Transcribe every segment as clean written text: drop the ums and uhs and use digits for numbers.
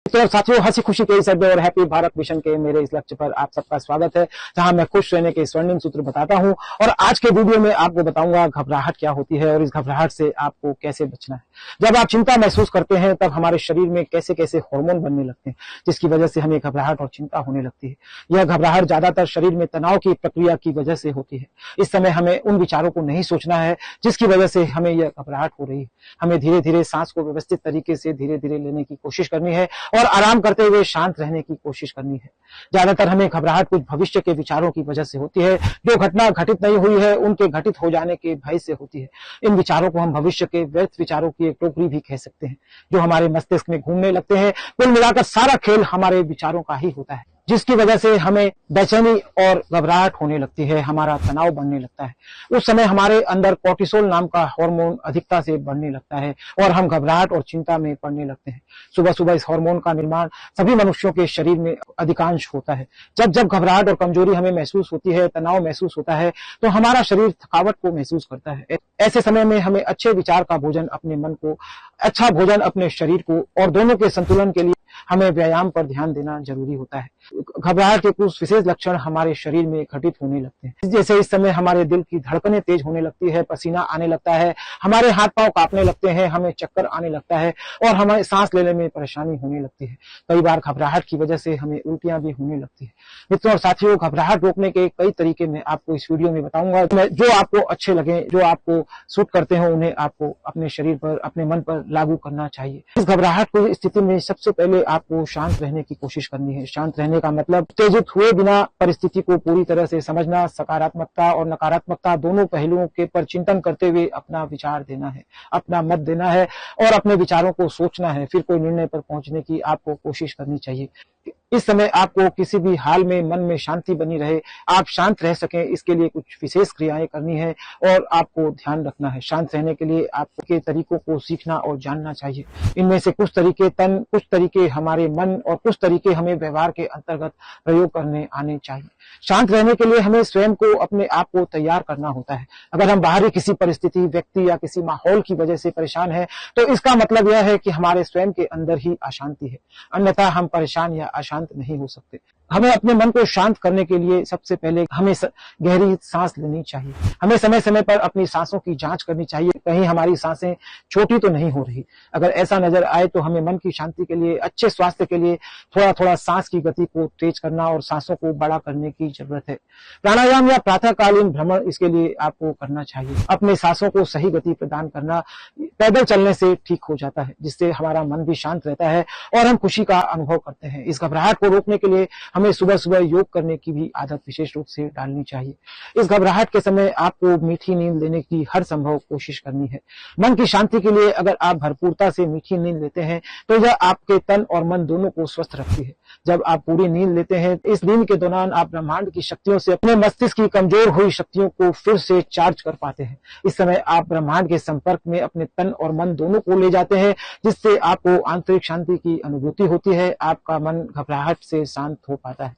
तो साथियों, हंसी खुशी के इस अड्डे और हैप्पी भारत मिशन के मेरे इस लक्ष्य पर आप सबका स्वागत है, जहां मैं खुश रहने के स्वर्णिम सूत्र बताता हूं। और आज के वीडियो में आपको बताऊंगा घबराहट क्या होती है और इस घबराहट से आपको कैसे बचना है। जब आप चिंता महसूस करते हैं तब हमारे शरीर में कैसे कैसे हार्मोन बनने लगते हैं, जिसकी वजह से हमें घबराहट और चिंता होने लगती है। यह घबराहट ज्यादातर शरीर में तनाव की प्रक्रिया की वजह से होती है। इस समय हमें उन विचारों को नहीं सोचना है जिसकी वजह से हमें यह घबराहट हो रही है। हमें धीरे धीरे सांस को व्यवस्थित तरीके से धीरे धीरे लेने की कोशिश करनी है और आराम करते हुए शांत रहने की कोशिश करनी है। ज्यादातर हमें घबराहट कुछ भविष्य के विचारों की वजह से होती है, जो घटना घटित नहीं हुई है उनके घटित हो जाने के भय से होती है। इन विचारों को हम भविष्य के व्यर्थ विचारों की एक टोकरी भी कह सकते हैं, जो हमारे मस्तिष्क में घूमने लगते हैं। कुल मिलाकर सारा खेल हमारे विचारों का ही होता है, जिसकी वजह से हमें बेचैनी और घबराहट होने लगती है, हमारा तनाव बढ़ने लगता है। उस समय हमारे अंदर कोर्टिसोल नाम का हार्मोन अधिकता से बढ़ने लगता है और हम घबराहट और चिंता में पड़ने लगते हैं। सुबह सुबह इस हार्मोन का निर्माण सभी मनुष्यों के शरीर में अधिकांश होता है। जब जब घबराहट और कमजोरी हमें महसूस होती है, तनाव महसूस होता है, तो हमारा शरीर थकावट को महसूस करता है। ऐसे समय में हमें अच्छे विचार का भोजन अपने मन को, अच्छा भोजन अपने शरीर को और दोनों के संतुलन के लिए हमें व्यायाम पर ध्यान देना जरूरी होता है। घबराहट के कुछ विशेष लक्षण हमारे शरीर में घटित होने लगते हैं, जैसे इस समय हमारे दिल की धड़कनें तेज होने लगती है, पसीना आने लगता है, हमारे हाथ पांव कांपने लगते हैं, हमें चक्कर आने लगता है और हमें सांस लेने में परेशानी होने लगती है। कई बार घबराहट की वजह से हमें उल्टियां भी होने लगती है। मित्रों और साथियों, घबराहट रोकने के कई तरीके मैं आपको इस वीडियो में बताऊंगा। जो आपको अच्छे लगे, जो आपको सूट करते हो, उन्हें आपको अपने शरीर पर, अपने मन पर लागू करना चाहिए। इस घबराहट की स्थिति में सबसे पहले आपको शांत रहने की कोशिश करनी है। शांत रहने का मतलब उत्तेजित हुए बिना परिस्थिति को पूरी तरह से समझना, सकारात्मकता और नकारात्मकता दोनों पहलुओं के पर चिंतन करते हुए अपना विचार देना है, अपना मत देना है और अपने विचारों को सोचना है। फिर कोई निर्णय पर पहुंचने की आपको कोशिश करनी चाहिए। इस समय आपको किसी भी हाल में मन में शांति बनी रहे, आप शांत रह सकें, इसके लिए कुछ विशेष क्रियाएं करनी है और आपको ध्यान रखना है। शांत रहने के लिए आपके तरीकों को सीखना और जानना चाहिए। इनमें से कुछ तरीके तन, कुछ तरीके हमारे मन और कुछ तरीके हमें व्यवहार के अंतर्गत प्रयोग करने आने चाहिए। शांत रहने के लिए हमें स्वयं को, अपने आप को तैयार करना होता है। अगर हम बाहरी किसी परिस्थिति, व्यक्ति या किसी माहौल की वजह से परेशान हैं, तो इसका मतलब यह है कि हमारे स्वयं के अंदर ही अशांति है, अन्यथा हम परेशान या अशांत नहीं हो सकते। हमें अपने मन को शांत करने के लिए सबसे पहले हमें गहरी सांस लेनी चाहिए। हमें समय समय पर अपनी सांसों की जांच करनी चाहिए, कहीं हमारी सांसें छोटी तो नहीं हो रही। अगर ऐसा नजर आए तो हमें मन की शांति के लिए, अच्छे स्वास्थ्य के लिए थोड़ा थोड़ा सांस की गति को तेज करना और सांसों को बड़ा करने की जरूरत है। प्राणायाम या प्रातःकालीन भ्रमण इसके लिए आपको करना चाहिए। अपने सांसों को सही गति प्रदान करना पैदल चलने से ठीक हो जाता है, जिससे हमारा मन भी शांत रहता है और हम खुशी का अनुभव करते हैं। इस घबराहट को रोकने के लिए हमें सुबह सुबह योग करने की भी आदत विशेष रूप से डालनी चाहिए। इस घबराहट के समय आपको मीठी नींद लेने की हर संभव कोशिश करनी है। मन की शांति के लिए अगर आप भरपूरता से मीठी नींद लेते हैं तो यह आपके तन और मन दोनों को स्वस्थ रखती है। जब आप पूरी नींद लेते हैं, इस नींद के दौरान आप ब्रह्मांड की शक्तियों से अपने मस्तिष्क की कमजोर हुई शक्तियों को फिर से चार्ज कर पाते हैं। इस समय आप ब्रह्मांड के संपर्क में अपने तन और मन दोनों को ले जाते हैं, जिससे आपको आंतरिक शांति की अनुभूति होती है। आपका मन घबराहट से शांत हो पाता है,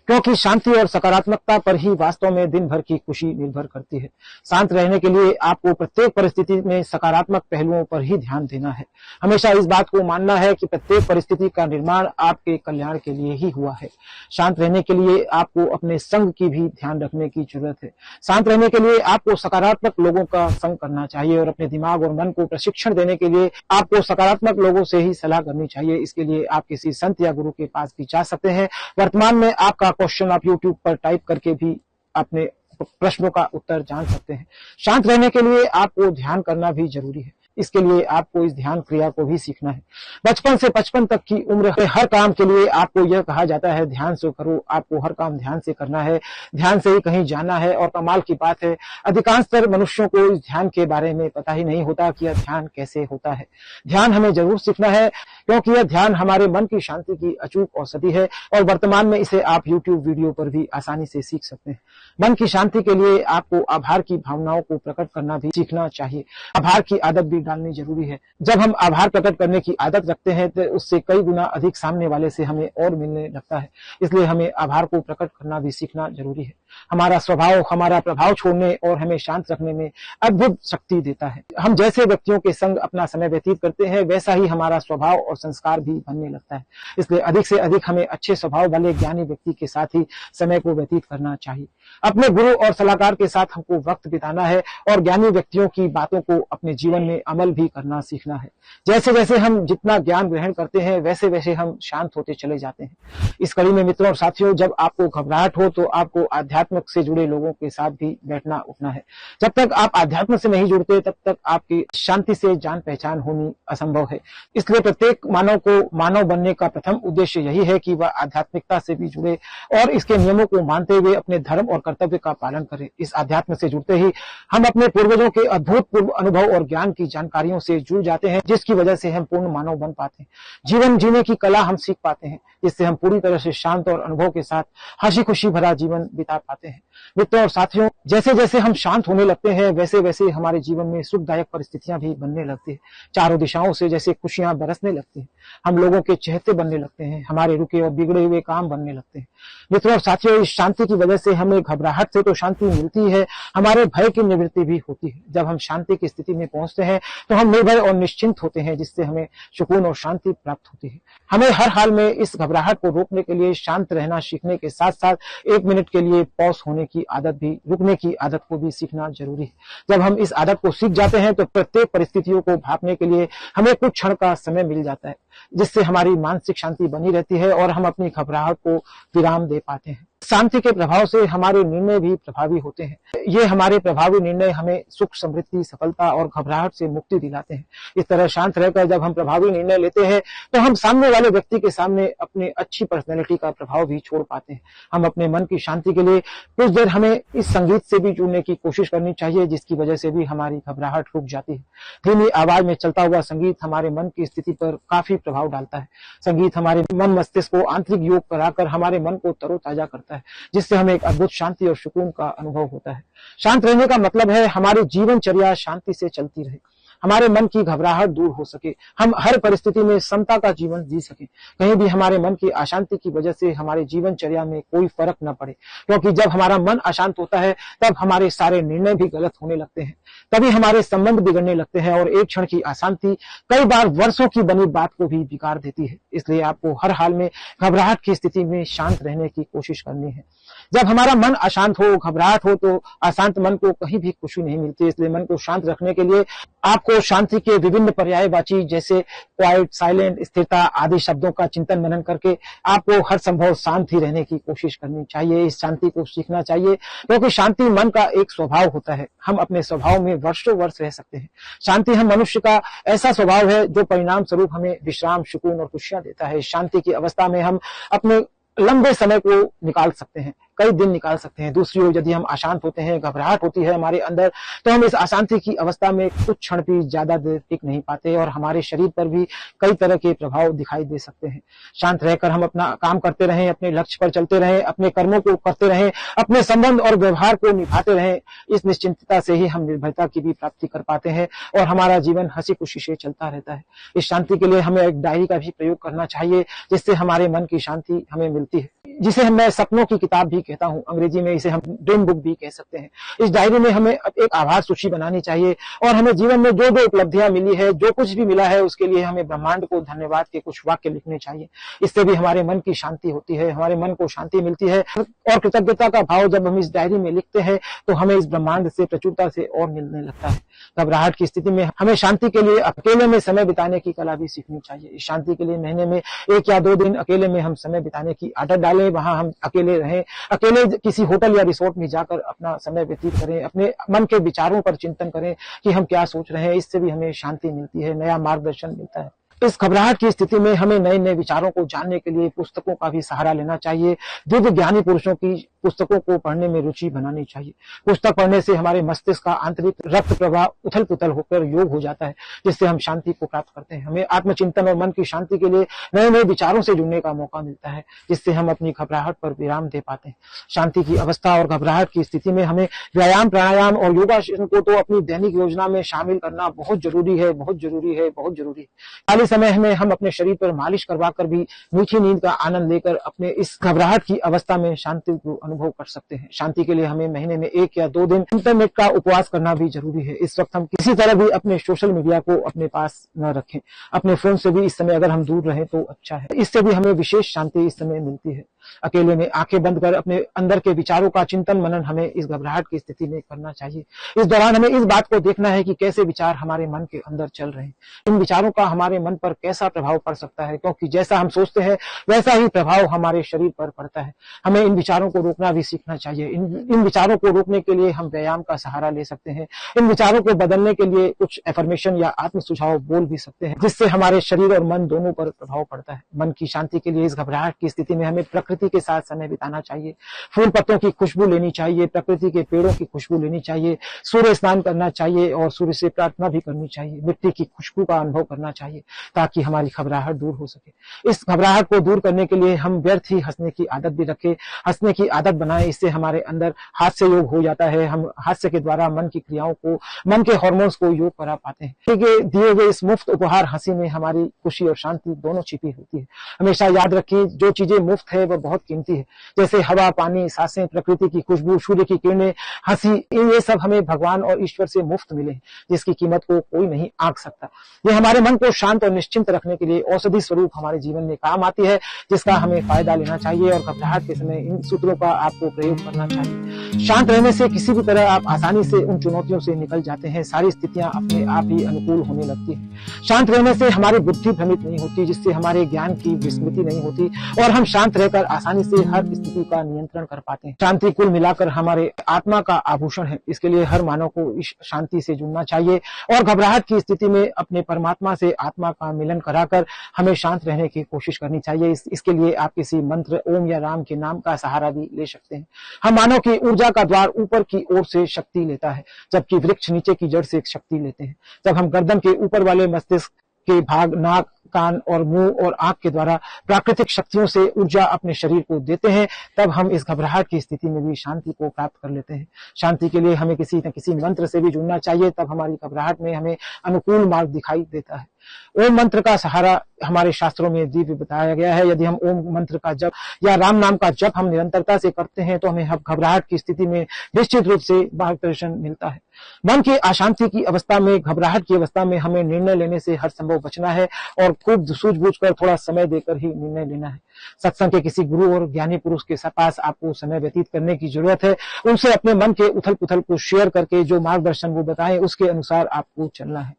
क्योंकि शांति और सकारात्मकता पर ही वास्तव में दिन भर की खुशी निर्भर करती है। शांत रहने के लिए आपको प्रत्येक परिस्थिति में सकारात्मक पहलुओं पर ही ध्यान देना है। हमेशा इस बात को मानना है कि प्रत्येक परिस्थिति का निर्माण आपके कल्याण के लिए ही हुआ है। शांत रहने के लिए आपको अपने संग की भी ध्यान रखने की जरूरत है। शांत रहने के लिए आपको सकारात्मक लोगों का संग करना चाहिए और अपने दिमाग और मन को प्रशिक्षण देने के लिए आपको सकारात्मक लोगों से ही सलाह करनी चाहिए। इसके लिए आप किसी संत या गुरु के पास भी जा सकते हैं। वर्तमान में आपका क्वेश्चन आप YouTube पर टाइप करके भी अपने प्रश्नों का उत्तर जान सकते हैं। शांत रहने के लिए आपको ध्यान करना भी जरूरी है। इसके लिए आपको इस ध्यान क्रिया को भी सीखना है। बचपन से 55 तक की उम्र में हर काम के लिए आपको यह कहा जाता है, ध्यान से करो। आपको हर काम ध्यान से करना है, ध्यान से ही कहीं जाना है। और कमाल की बात है, अधिकांशतर मनुष्यों को इस ध्यान के बारे में पता ही नहीं होता कि यह ध्यान कैसे होता है। ध्यान हमें जरूर सीखना है, क्योंकि यह ध्यान हमारे मन की शांति की अचूक औषधि है और वर्तमान में इसे आप YouTube वीडियो पर भी आसानी से सीख सकते हैं। मन की शांति के लिए आपको आभार की भावनाओं को प्रकट करना भी सीखना चाहिए। आभार की आदत भी डालनी जरूरी है। जब हम आभार प्रकट करने की आदत रखते हैं तो उससे कई गुना अधिक सामने वाले से हमें और मिलने लगता है। इसलिए हमें आभार को प्रकट करना भी सीखना जरूरी है। हमारा स्वभाव हमारा प्रभाव छोड़ने और हमें शांत रखने में अद्भुत शक्ति देता है। हम जैसे व्यक्तियों के संग अपना समय व्यतीत करते हैं, वैसा ही हमारा स्वभाव और संस्कार भी बनने लगता है। इसलिए अधिक से अधिक हमें अच्छे स्वभाव वाले ज्ञानी व्यक्ति के साथ ही समय को व्यतीत करना चाहिए। अपने गुरु और सलाहकार के साथ हमको वक्त बिताना है और ज्ञानी व्यक्तियों की बातों को अपने जीवन में अमल भी करना सीखना है। जैसे जैसे हम जितना ज्ञान ग्रहण करते हैं, वैसे वैसे हम शांत होते चले जाते हैं। इस कड़ी में मित्रों और साथियों, जब आपको घबराहट हो तो आपको आध्यात्म से जुड़े लोगों के साथ भी बैठना उठना है। जब तक आप आध्यात्म से नहीं जुड़ते, तब तक आपकी शांति से जान पहचान होनी असंभव है। इसलिए प्रत्येक मानव को मानव बनने का प्रथम उद्देश्य यही है कि वह आध्यात्मिकता से भी जुड़े और इसके नियमों को मानते हुए अपने धर्म और कर्तव्य का पालन करें। इस आध्यात्म से जुड़ते ही हम अपने पूर्वजों के अभूतपूर्व अनुभव और ज्ञान की जानकारियों से जुड़ जाते हैं, जिसकी वजह से हम पूर्ण मानव बन पाते हैं। जीवन जीने की कला हम सीख पाते हैं, जिससे हम पूरी तरह से शांत और अनुभव के साथ हंसी खुशी भरा जीवन बिता पाते हैं। मित्रों और साथियों, जैसे जैसे हम शांत होने लगते हैं, वैसे वैसे हमारे जीवन में सुखदायक परिस्थितियां भी बनने लगती है। चारों दिशाओं से जैसे खुशियां बरसने लगती है, हम लोगों के चहेते बनने लगते हैं, हमारे रुके और बिगड़े हुए काम बनने लगते हैं। मित्रों और साथियों, इस शांति की वजह से हमें घबराहट से तो शांति मिलती है, हमारे भय की निवृत्ति भी होती है। जब हम शांति की स्थिति में पहुंचते हैं तो हम निर्भय और निश्चिंत होते हैं, जिससे हमें सुकून और शांति प्राप्त होती है। हमें हर हाल में इस घबराहट को रोकने के लिए शांत रहना सीखने के साथ साथ 1 मिनट के लिए पॉज होने की आदत भी, रुकने की आदत को भी सीखना जरूरी है। जब हम इस आदत को सीख जाते हैं तो प्रत्येक परिस्थितियों को भांपने के लिए हमें कुछ क्षण का समय मिल जाता है, जिससे हमारी मानसिक शांति बनी रहती है और हम अपनी घबराहट को विराम दे पाते हैं। शांति के प्रभाव से हमारे निर्णय भी प्रभावी होते हैं। ये हमारे प्रभावी निर्णय हमें सुख, समृद्धि, सफलता और घबराहट से मुक्ति दिलाते हैं। इस तरह शांत रहकर जब हम प्रभावी निर्णय लेते हैं तो हम सामने वाले व्यक्ति के सामने अपनी अच्छी पर्सनैलिटी का प्रभाव भी छोड़ पाते हैं। हम अपने मन की शांति के लिए कुछ देर हमें इस संगीत से भी जुड़ने की कोशिश करनी चाहिए, जिसकी वजह से भी हमारी घबराहट रुक जाती है। धीमी आवाज में चलता हुआ संगीत हमारे मन की स्थिति पर काफी प्रभाव डालता है। संगीत हमारे मन मस्तिष्क को आंतरिक योग कराकर हमारे मन को तरोताजा करता है, जिससे हमें एक अद्भुत शांति और सुकून का अनुभव होता है। शांत रहने का मतलब है हमारी जीवनचर्या शांति से चलती रहे, हमारे मन की घबराहट दूर हो सके, हम हर परिस्थिति में समता का जीवन जी सके। कहीं भी हमारे मन की अशांति की वजह से हमारे जीवनचर्या में कोई फर्क न पड़े, क्योंकि जब हमारा मन अशांत होता है तब हमारे सारे निर्णय भी गलत होने लगते हैं, तभी हमारे संबंध बिगड़ने लगते हैं और एक क्षण की अशांति कई बार वर्षों की बनी बात को भी बिगाड़ देती है। इसलिए आपको हर हाल में घबराहट की स्थिति में शांत रहने की कोशिश करनी है। जब हमारा मन अशांत हो, घबराहट हो, तो अशांत मन को कहीं भी खुशी नहीं मिलती। इसलिए मन को शांत रखने के लिए आपको शांति के विभिन्न पर्यायवाची जैसे क्वाइट, साइलेंट, स्थिरता आदि शब्दों का चिंतन मनन करके आपको हर संभव शांत ही रहने की कोशिश करनी चाहिए। इस शांति को सीखना चाहिए, क्योंकि शांति मन का एक स्वभाव होता है। हम अपने स्वभाव में वर्षों वर्ष रह सकते हैं। शांति हम मनुष्य का ऐसा स्वभाव है जो परिणाम स्वरूप हमें विश्राम, सुकून और खुशियां देता है। शांति की अवस्था में हम अपने लंबे समय को निकाल सकते हैं, कई दिन निकाल सकते हैं। दूसरी ओर यदि हम अशांत होते हैं, घबराहट होती है हमारे अंदर, तो हम इस अशांति की अवस्था में कुछ क्षण भी ज्यादा देर टिक नहीं पाते और हमारे शरीर पर भी कई तरह के प्रभाव दिखाई दे सकते हैं। शांत रहकर हम अपना काम करते रहें, अपने लक्ष्य पर चलते रहें, अपने कर्मों को करते रहें, अपने संबंध और व्यवहार को निभाते रहें। इस निश्चिंतता से ही हम निर्भयता की भी प्राप्ति कर पाते हैं और हमारा जीवन हंसी खुशी से चलता रहता है। इस शांति के लिए हमें एक डायरी का भी प्रयोग करना चाहिए, जिससे हमारे मन की शांति हमें मिलती है, जिसे मैं सपनों की किताब भी कहता हूं। अंग्रेजी में इसे हम ड्रीम बुक भी कह सकते हैं। इस डायरी में हमें एक आभार सूची बनानी चाहिए और हमें जीवन में जो जो उपलब्धियां मिली है, जो कुछ भी मिला है, उसके लिए हमें ब्रह्मांड को धन्यवाद के कुछ वाक्य लिखने चाहिए। इससे भी हमारे मन की शांति होती है, हमारे मन को शांति मिलती है और कृतज्ञता का भाव जब हम इस डायरी में लिखते हैं तो हमें इस ब्रह्मांड से प्रचुरता से और मिलने लगता है। घबराहट की स्थिति में हमें शांति के लिए अकेले में समय बिताने की कला भी सीखनी चाहिए। इस शांति के लिए महीने में 1 या 2 दिन अकेले में हम समय बिताने की आदत डालें। वहां हम अकेले रहें, अकेले किसी होटल या रिसोर्ट में जाकर अपना समय व्यतीत करें, अपने मन के विचारों पर चिंतन करें कि हम क्या सोच रहे हैं। इससे भी हमें शांति मिलती है, नया मार्गदर्शन मिलता है। इस घबराहट की स्थिति में हमें नए नए विचारों को जानने के लिए पुस्तकों का भी सहारा लेना चाहिए। दिव्य ज्ञानी पुरुषों की पुस्तकों को पढ़ने में रुचि बनानी चाहिए। पुस्तक पढ़ने से हमारे मस्तिष्क का आंतरिक रक्त प्रवाह उथल पुथल होकर योग हो जाता है, जिससे हम शांति को प्राप्त करते हैं। हमें आत्मचिंतन और मन की शांति के लिए नए नए विचारों से जुड़ने का मौका मिलता है, जिससे हम अपनी घबराहट पर विराम दे पाते हैं। शांति की अवस्था और घबराहट की स्थिति में हमें व्यायाम, प्राणायाम और योगासन को तो अपनी दैनिक योजना में शामिल करना बहुत जरूरी है, बहुत जरूरी है, बहुत जरूरी है। खाली समय में हम अपने शरीर पर मालिश करवा कर भी मीठी नींद का आनंद लेकर अपने इस घबराहट की अवस्था में शांति को अनुभव कर सकते हैं। शांति के लिए हमें महीने में 1 या 2 दिन इंटरनेट का उपवास करना भी जरूरी है। इस वक्त हम किसी तरह भी अपने सोशल मीडिया को अपने पास न रखें। अपने फोन से भी इस समय अगर हम दूर रहें तो अच्छा है। इससे भी हमें विशेष शांति इस समय मिलती है। अकेले में आंखें बंद कर अपने अंदर के विचारों का चिंतन मनन हमें इस घबराहट की स्थिति में करना चाहिए। इस दौरान हमें इस बात को देखना है कि कैसे विचार हमारे मन के अंदर चल रहे हैं, इन विचारों का हमारे मन पर कैसा प्रभाव पड़ सकता है, क्योंकि जैसा हम सोचते हैं वैसा ही प्रभाव हमारे शरीर पर पड़ता है। हमें इन विचारों को रोकना भी सीखना चाहिए। इन विचारों को रोकने के लिए हम व्यायाम का सहारा ले सकते हैं। इन विचारों को बदलने के लिए कुछ एफर्मेशन या आत्म सुझाव बोल भी सकते हैं, जिससे हमारे शरीर और मन दोनों पर प्रभाव पड़ता है। मन की शांति के लिए इस घबराहट की स्थिति में हमें प्रकृति के साथ समय बिताना चाहिए। फूल पत्तों की खुशबू लेनी चाहिए, प्रकृति के पेड़ों की खुशबू लेनी चाहिए, सूर्य स्नान करना चाहिए और सूर्य से प्रार्थना भी करनी चाहिए। मिट्टी की खुशबू का अनुभव करना चाहिए ताकि हमारी घबराहट दूर हो सके। इस घबराहट को दूर करने के लिए हम व्यर्थ ही हंसने की आदत भी रखें, हंसने की आदत बनाएं। इससे हमारे अंदर हास्य योग हो जाता है। हम हास्य के द्वारा मन की क्रियाओं को, मन के हार्मोन्स को योग करा पाते हैं। दिए गए इस मुफ्त उपहार हंसी में हमारी खुशी और शांति दोनों छिपी होती है। हमेशा याद रखिए, जो चीजें मुफ्त है वह बहुत कीमती है, जैसे हवा, पानी, सांसें, प्रकृति की खुशबू, सूर्य की किरणें, हंसी, ये सब हमें भगवान और ईश्वर से मुफ्त मिले, जिसकी कीमत को कोई नहीं आंक सकता। ये हमारे मन को शांत और निश्चिंत रखने के लिए औषधि स्वरूप हमारे जीवन में काम आती है, जिसका हमें फायदा लेना चाहिए और घबराहट के समय इन सूत्रों का आपको प्रयोग करना चाहिए। शांत रहने से किसी भी तरह आप आसानी से उन चुनौतियों से निकल जाते हैं। सारी स्थितियां अपने आप ही अनुकूल होने लगती है। शांत रहने से हमारी बुद्धि भ्रमित नहीं होती, जिससे हमारे ज्ञान की विस्मृति नहीं होती और हम शांत रहकर आसानी से हर स्थिति का नियंत्रण कर पाते हैं। शांति कुल मिलाकर हमारे आत्मा का आभूषण है। इसके लिए हर मानव को इस शांति से जुड़ना चाहिए और घबराहट की स्थिति में अपने परमात्मा से आत्मा का मिलन कराकर हमें शांत रहने की कोशिश करनी चाहिए। इसके लिए आप किसी मंत्र, ओम या राम के नाम का सहारा भी ले सकते हैं। हम मानव की ऊर्जा का द्वार ऊपर की ओर से शक्ति लेता है, जबकि वृक्ष नीचे की जड़ से शक्ति लेते हैं। जब हम गर्दन के ऊपर वाले मस्तिष्क के भाग, नाक, कान और मुंह और आंख के द्वारा प्राकृतिक शक्तियों से ऊर्जा अपने शरीर को देते हैं, तब हम इस घबराहट की स्थिति में भी शांति को प्राप्त कर लेते हैं। शांति के लिए हमें किसी न किसी मंत्र से भी जुड़ना चाहिए, तब हमारी घबराहट में हमें अनुकूल मार्ग दिखाई देता है। ओम मंत्र का सहारा हमारे शास्त्रों में दिव्य बताया गया है। यदि हम ओम मंत्र का जप या राम नाम का जप हम निरंतरता से करते हैं तो हमें घबराहट की स्थिति में निश्चित रूप से मार्गदर्शन मिलता है। मन की अशांति की अवस्था में, घबराहट की अवस्था में हमें निर्णय लेने से हर संभव बचना है और खूब सूझबूझ कर थोड़ा समय देकर ही निर्णय लेना है। सत्संग के किसी गुरु और ज्ञानी पुरुष के पास आपको समय व्यतीत करने की जरूरत है। उनसे अपने मन के उथल पुथल को शेयर करके जो मार्गदर्शन वो बताएं उसके अनुसार आपको चलना है।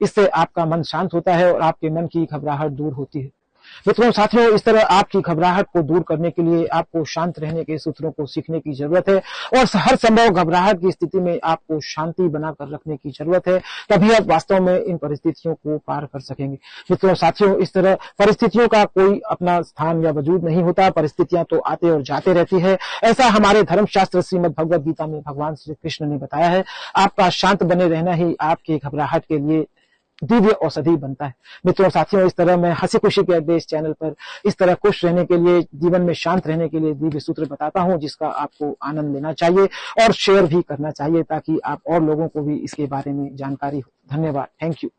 इससे आपका मन शांत होता है और आपके मन की घबराहट दूर होती है। मित्रों, साथियों, इस तरह आपकी घबराहट को दूर करने के लिए आपको शांत रहने के सूत्रों को सीखने की जरूरत है और हर संभव घबराहट की स्थिति में आपको शांति बनाकर रखने की जरूरत है। तभी आप वास्तव में इन परिस्थितियों को पार कर सकेंगे। मित्रों, साथियों, इस तरह परिस्थितियों का कोई अपना स्थान या वजूद नहीं होता। परिस्थितियां तो आते और जाते रहती है। ऐसा हमारे धर्मशास्त्र श्रीमद् भगवद गीता में भगवान श्री कृष्ण ने बताया है। आपका शांत बने रहना ही आपकी घबराहट के लिए दिव्य औषधि बनता है। मित्रों, साथियों, इस तरह मैं हंसी खुशी के अड्डे इस चैनल पर इस तरह खुश रहने के लिए, जीवन में शांत रहने के लिए दिव्य सूत्र बताता हूं, जिसका आपको आनंद लेना चाहिए और शेयर भी करना चाहिए ताकि आप और लोगों को भी इसके बारे में जानकारी हो। धन्यवाद। Thank you.